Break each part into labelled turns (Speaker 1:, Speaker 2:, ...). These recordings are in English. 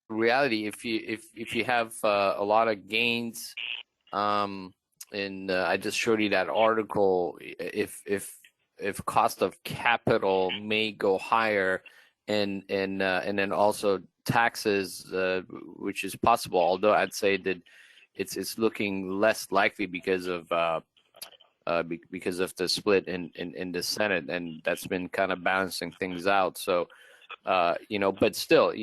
Speaker 1: reality, if you have a lot of gains, and I just showed you that article, if cost of capital may go higher, and then also taxes, which is possible, although I'd say that it's looking less likely because of the split in the Senate, and that's been kind of balancing things out. So, but still,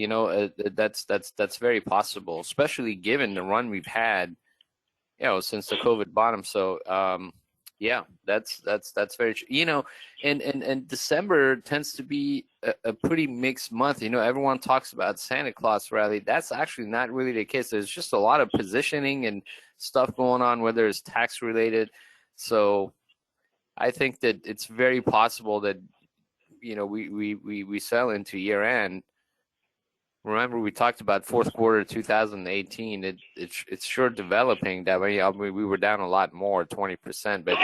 Speaker 1: that's very possible, especially given the run we've had, since the COVID bottom. So, yeah, that's very, and December tends to be a pretty mixed month. Everyone talks about Santa Claus rally. That's actually not really the case. There's just a lot of positioning and stuff going on, whether it's tax related. So I think that it's very possible that, we sell into year end. Remember, we talked about fourth quarter 2018. It's sure developing that way. I mean, we were down a lot more, 20%, but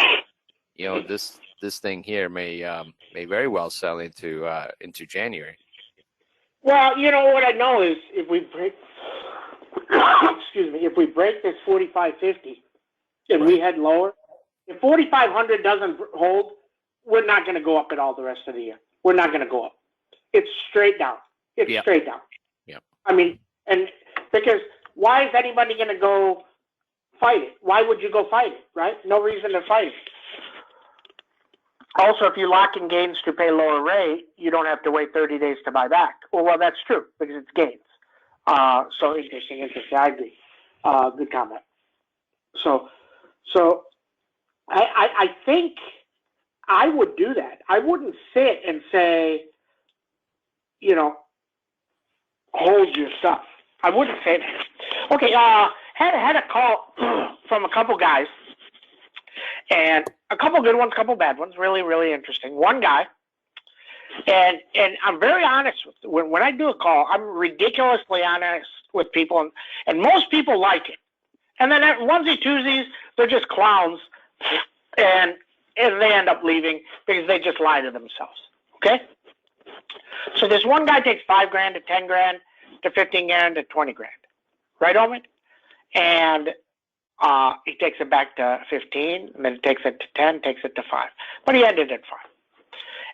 Speaker 1: this thing here may very well sell into January.
Speaker 2: Well, what I know is if we break, if we break this 4550 and we head lower, if 4500 doesn't hold, we're not going to go up at all the rest of the year. We're not going to go up. It's straight down. It's straight down.
Speaker 1: Yeah.
Speaker 2: I mean, and because why is anybody going to go fight it? Why would you go fight it, right? No reason to fight it. Also, if you lock in gains to pay lower rate, you don't have to wait 30 days to buy back. Well, that's true because it's gains. So interesting. I agree. Good comment. So I think I would do that. I wouldn't sit and say, hold your stuff. I wouldn't say that. Okay, had a call from a couple guys, and a couple good ones, a couple bad ones. Really, really interesting. One guy, and I'm very honest when I do a call. I'm ridiculously honest with people, and most people like it. And then at onesie twosies, they're just clowns, and they end up leaving because they just lie to themselves. Okay. So this one guy takes $5,000 to $10,000 to $15,000 to $20,000, right, Omid? And he takes it back to 15, and then takes it to 10, takes it to 5. But he ended at 5.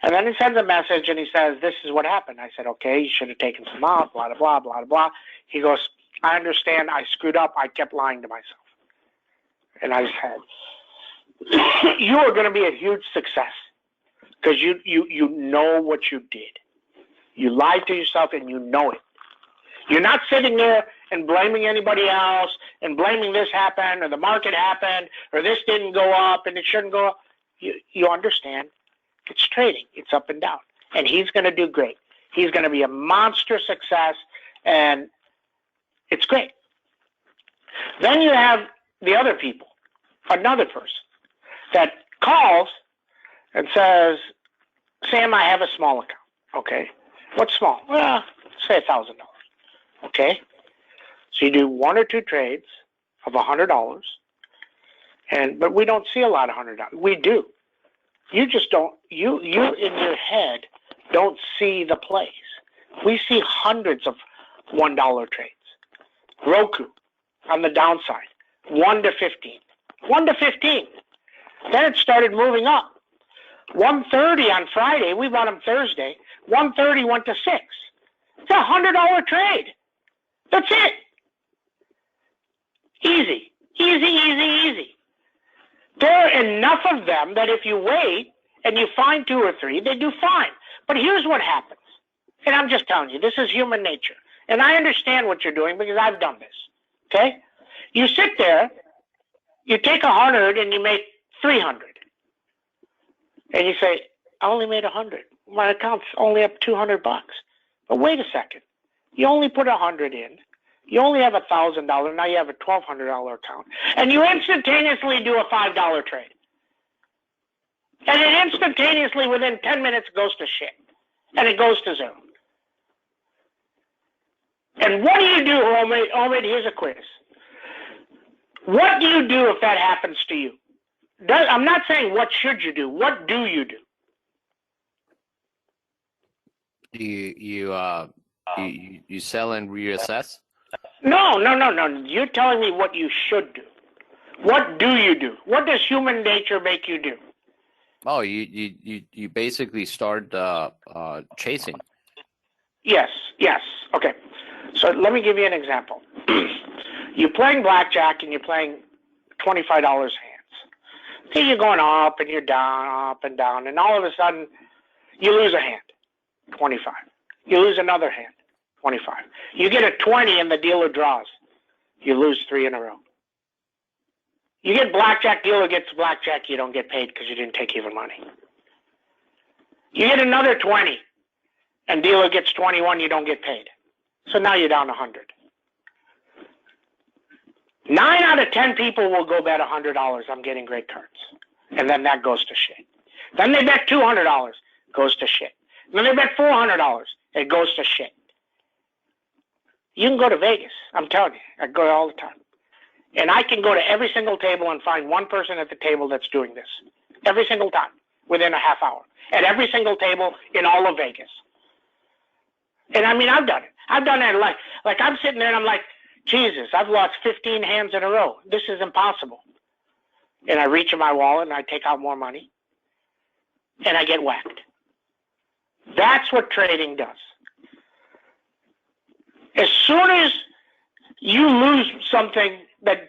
Speaker 2: And then he sends a message and he says, "This is what happened." I said, "Okay, you should have taken some out, blah, blah, blah, blah, blah." He goes, "I understand. I screwed up. I kept lying to myself." And I said, "You are going to be a huge success because you know what you did. You lied to yourself and you know it. You're not sitting there and blaming anybody else and blaming this happened or the market happened or this didn't go up and it shouldn't go up. You understand. It's trading. It's up and down. And he's going to do great. He's going to be a monster success, and it's great." Then you have the other people, another person that calls and says, "Sam, I have a small account." Okay. What's small? Well, say $1,000. Okay. So you do one or two trades of $100, but we don't see a lot of $100. We do. You just don't. You in your head don't see the plays. We see hundreds of $1 trades. Roku on the downside, 1 to 15, 1 to 15. Then it started moving up. 130 on Friday. We bought them Thursday. 130 went to 6. It's a $100 trade. That's it. Easy, easy, easy, easy. There are enough of them that if you wait and you find 2 or 3, they do fine. But here's what happens. And I'm just telling you, this is human nature. And I understand what you're doing because I've done this. Okay? You sit there, you take 100 and you make 300. And you say, "I only made 100. My account's only up $200. But wait a second. You only put 100 in. You only have $1,000. Now you have a $1,200 account. And you instantaneously do a $5 trade. And it instantaneously, within 10 minutes, goes to shit. And it goes to zero. And what do you do, Omid? Here's a quiz. What do you do if that happens to you? I'm not saying what should you do. What do you do?
Speaker 1: You sell and reassess?
Speaker 2: No. You're telling me what you should do. What do you do? What does human nature make you do?
Speaker 1: Oh, you basically start chasing.
Speaker 2: Yes. Okay. So let me give you an example. You're playing blackjack and you're playing $25 hands. Okay, you're going up and you're down, up and down, and all of a sudden you lose a hand, 25. You lose another hand, 25. You get a 20 and the dealer draws. You lose 3 in a row. You get blackjack, dealer gets blackjack, you don't get paid because you didn't take even money. You get another 20 and dealer gets 21, you don't get paid. So now you're down 100. 9 out of 10 people will go bet $100, I'm getting great cards. And then that goes to shit. Then they bet $200, goes to shit. Then they bet $400, it goes to shit. You can go to Vegas, I'm telling you. I go all the time. And I can go to every single table and find one person at the table that's doing this. Every single time, within a half hour. At every single table in all of Vegas. And I mean, I've done it. I've done it like I'm sitting there and I'm like, Jesus, I've lost 15 hands in a row. This is impossible. And I reach in my wallet and I take out more money. And I get whacked. That's what trading does. As soon as you lose something that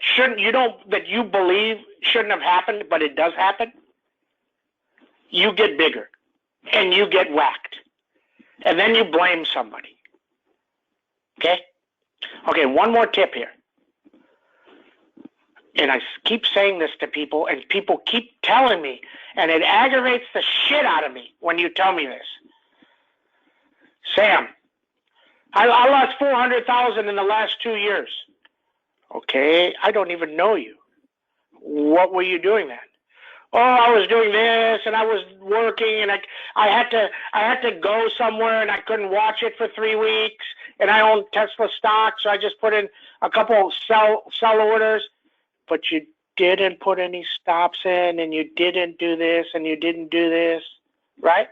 Speaker 2: you believe shouldn't have happened, but it does happen, you get bigger and you get whacked. And then you blame somebody. Okay, one more tip here. And I keep saying this to people, and people keep telling me, and it aggravates the shit out of me when you tell me this. Sam, I lost $400,000 in the last 2 years. Okay, I don't even know you. What were you doing then? Oh, I was doing this, and I was working, and I had to go somewhere, and I couldn't watch it for 3 weeks, and I own Tesla stock, so I just put in a couple sell orders, but you didn't put any stops in, and you didn't do this, and you didn't do this, right?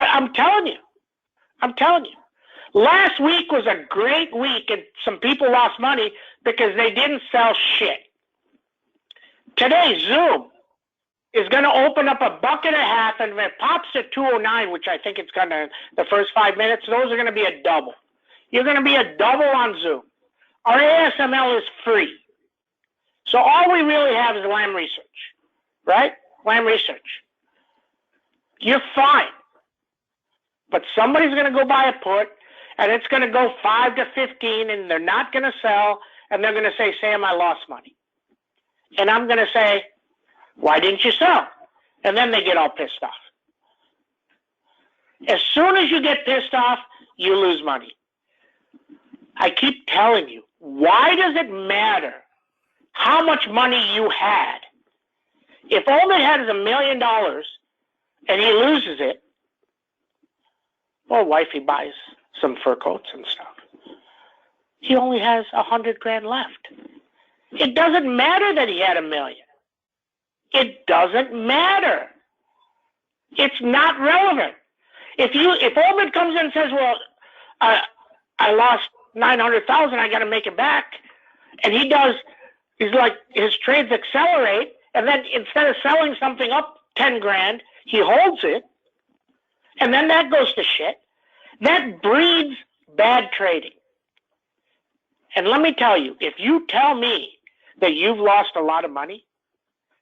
Speaker 2: I'm telling you. Last week was a great week, and some people lost money because they didn't sell shit. Today, Zoom is going to open up $1.50, and if it pops to 209, which I think it's going to, the first 5 minutes, those are going to be a double. You're going to be a double on Zoom. Our ASML is free. So all we really have is Lamb Research, right? Lamb Research. You're fine. But somebody's going to go buy a put, and it's going to go 5 to 15, and they're not going to sell, and they're going to say, Sam, I lost money. And I'm going to say, why didn't you sell? And then they get all pissed off. As soon as you get pissed off, you lose money. I keep telling you, why does it matter how much money you had? If all they had is $1 million and he loses it, well, wifey buys some fur coats and stuff. He only has $100,000 left. It doesn't matter that he had $1 million. It doesn't matter. It's not relevant. If Ovid comes in and says, well, I lost $900,000, I got to make it back, and he's like, his trades accelerate, and then instead of selling something up $10,000, he holds it, and then that goes to shit. That breeds bad trading. And let me tell you, if you tell me that you've lost a lot of money,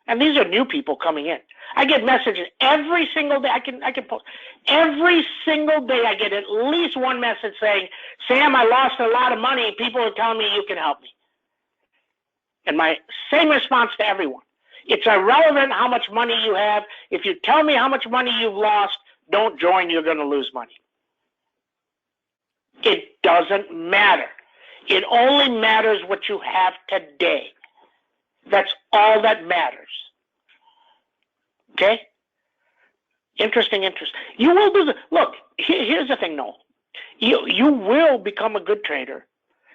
Speaker 2: and these are new people coming in. I get messages every single day. I can post. Every single day I get at least one message saying, Sam, I lost a lot of money. People are telling me you can help me. And my same response to everyone. It's irrelevant how much money you have. If you tell me how much money you've lost, don't join. You're going to lose money. It doesn't matter. It only matters what you have today. That's all that matters. Okay? Interesting. You will do look, here's the thing, Noel. You will become a good trader.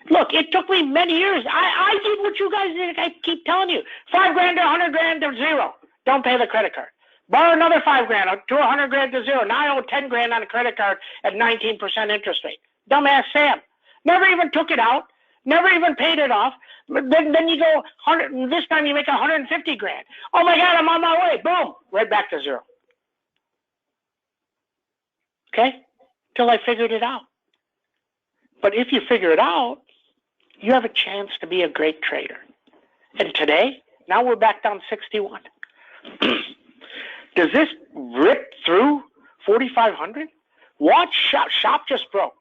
Speaker 2: Look, it took me many years. I did what you guys did. I keep telling you. $5,000 to $100,000 to zero. Don't pay the credit card. Borrow another 5 grand to 100 grand to zero. Now I owe 10 grand on a credit card at 19% interest rate. Dumbass Sam. Never even took it out. Never even paid it off. Then you go 100. This time you make 150 grand. Oh my God, I'm on my way. Boom, right back to zero. Okay, till I figured it out. But if you figure it out, you have a chance to be a great trader. And today, now we're back down 61. Does this rip through 4,500? Watch Shop. Shop just broke.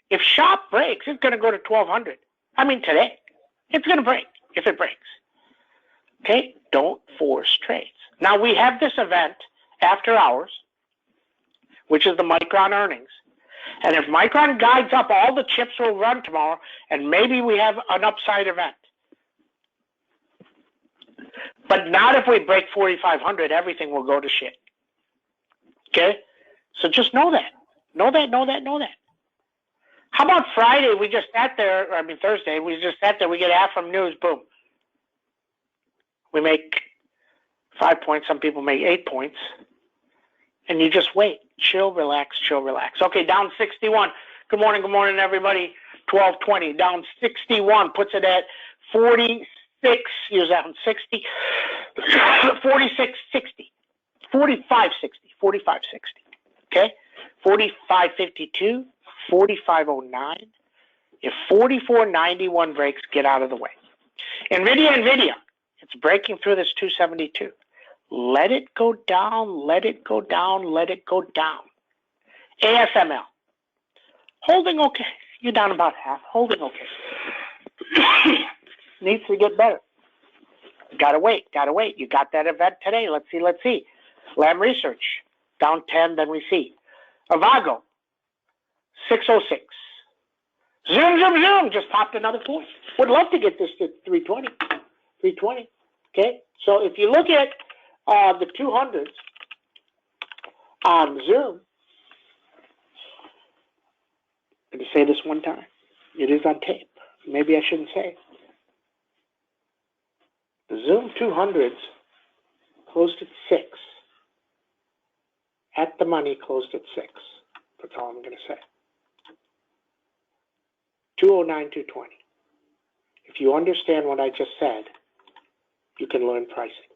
Speaker 2: If Shop breaks, it's going to go to 1,200. I mean, today. It's going to break if it breaks. Okay? Don't force trades. Now, we have this event after hours, which is the Micron earnings. And if Micron guides up, all the chips will run tomorrow, and maybe we have an upside event. But not if we break 4,500, everything will go to shit. Okay? So just know that. Know that, know that, know that. How about Friday? We just sat there, Thursday, we just sat there, we get half from news, boom. We make 5 points, some people make 8 points. And you just wait. Chill, relax, chill, relax. Okay, down 61. Good morning, everybody. 1220, down 61, puts it at 46, use that one, 60, 4660, 4560, 4560, okay? 4552, 4509. If 4491 breaks, get out of the way. NVIDIA, it's breaking through this 272. Let it go down, let it go down, let it go down. ASML, holding okay. You're down about half, holding okay. Needs to get better. Gotta wait. You got that event today. Let's see. Lam Research, down 10, then we see. Avago, 606. Zoom, just popped another point. Would love to get this to 320. Okay, so if you look at the 200s on Zoom, I'm going to say this one time. It is on tape. Maybe I shouldn't say it. The Zoom 200s closed at 6. At the money closed at 6. That's all I'm going to say. 209, 220. If you understand what I just said, you can learn pricing.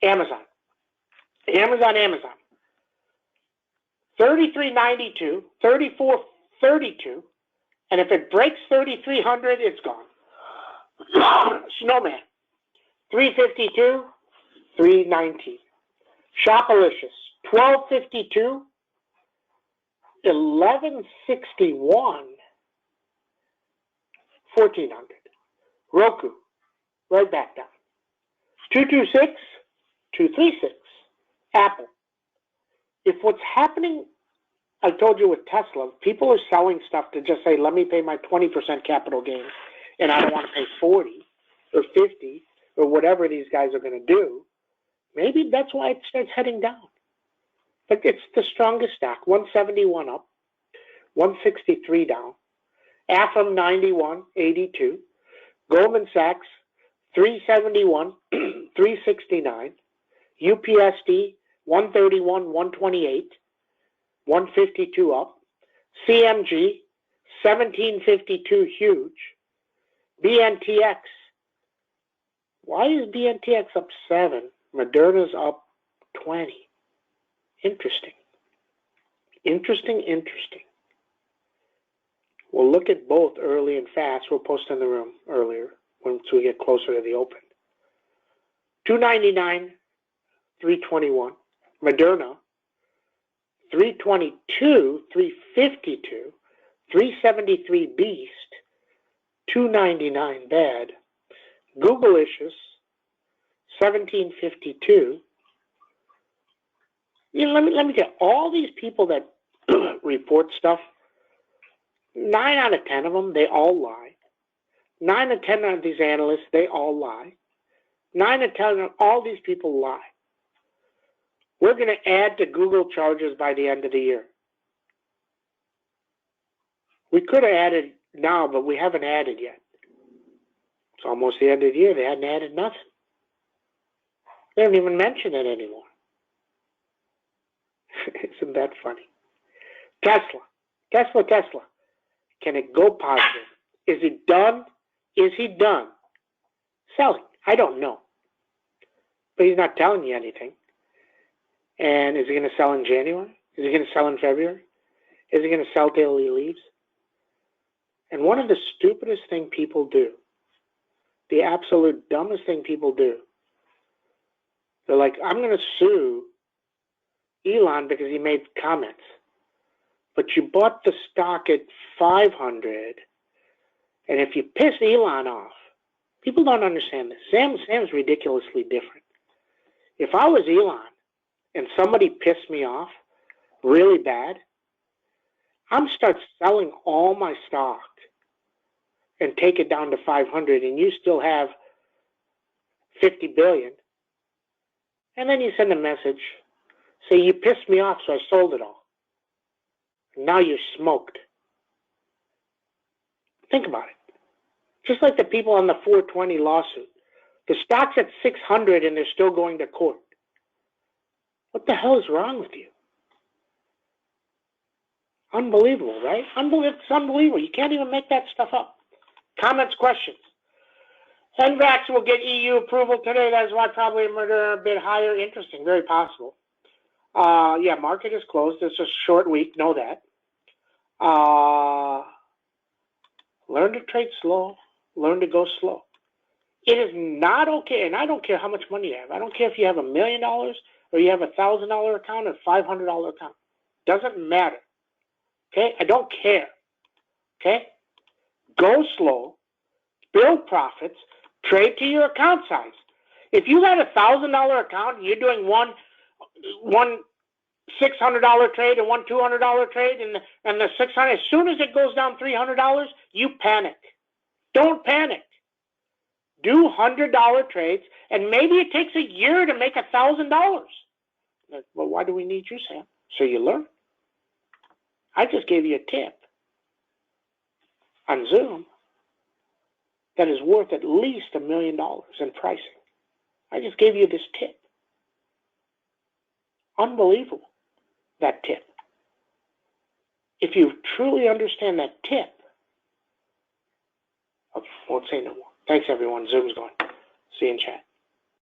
Speaker 2: Amazon. 33.92, 34.32, and if it breaks 3,300, it's gone. Snowman. 352, 319. Shopalicious, 1252, 1161, 1400. Roku, right back down. 226, 236. Apple. If what's happening, I told you with Tesla, people are selling stuff to just say, let me pay my 20% capital gains, and I don't want to pay 40 or 50 or whatever these guys are going to do. Maybe that's why it starts heading down. But it's the strongest stock, 171 up, 163 down. Affirm 91.82. Goldman Sachs 371, 369. UPSD 131, 128, 152 up. CMG 1752 huge. BNTX. Why is BNTX up 7? Moderna's up 20. Interesting. We'll look at both early and fast. We'll post in the room earlier once we get closer to the open. 299, 321. Moderna, 322, 352, 373 beast, 299 bad. Google-icious, 1752. Let me tell you, all these people that report stuff, 9 out of 10 of them, they all lie. 9 out of 10 of these analysts, they all lie. 9 out of 10 of all these people lie. We're going to add to Google charges by the end of the year. We could have added now, but we haven't added yet. It's almost the end of the year. They hadn't added nothing. They don't even mention it anymore. Isn't that funny? Tesla. Can it go positive? Is it done? Is he done selling? I don't know. But he's not telling you anything. And is he going to sell in January? Is he going to sell in February? Is he going to sell till he leaves? And one of the stupidest thing people do, the absolute dumbest thing people do, they're like, I'm going to sue Elon because he made comments. But you bought the stock at 500, and if you piss Elon off, people don't understand this. Sam's ridiculously different. If I was Elon and somebody pissed me off really bad, I'm start selling all my stock and take it down to 500, and you still have 50 billion. And then you send a message, say, you pissed me off, so I sold it all. Now you're smoked. Think about it. Just like the people on the 420 lawsuit. The stock's at 600 and they're still going to court. What the hell is wrong with you? Unbelievable, right? It's unbelievable. You can't even make that stuff up. Comments, questions. NVAX will get EU approval today. That's why probably a bit higher. Interesting. Very possible. Yeah, market is closed. It's a short week. Know that. Learn to trade slow. Learn to go slow. It is not okay, and I don't care how much money you have. I don't care if you have $1 million or you have $1,000 account or $500 account. Doesn't matter. Okay? I don't care. Okay? Go slow. Build profits. Trade to your account size. If you got $1,000 account and you're doing one $600 trade and one $200 trade, and the 600, as soon as it goes down $300, you panic. Don't panic. Do $100 trades, and maybe it takes a year to make $1,000. Well, why do we need you, Sam? So you learn. I just gave you a tip on Zoom that is worth at least $1 million in pricing. I just gave you this tip. Unbelievable, that tip. If you truly understand that tip, okay, won't say no more. Thanks, everyone. Zoom's going. See you in chat.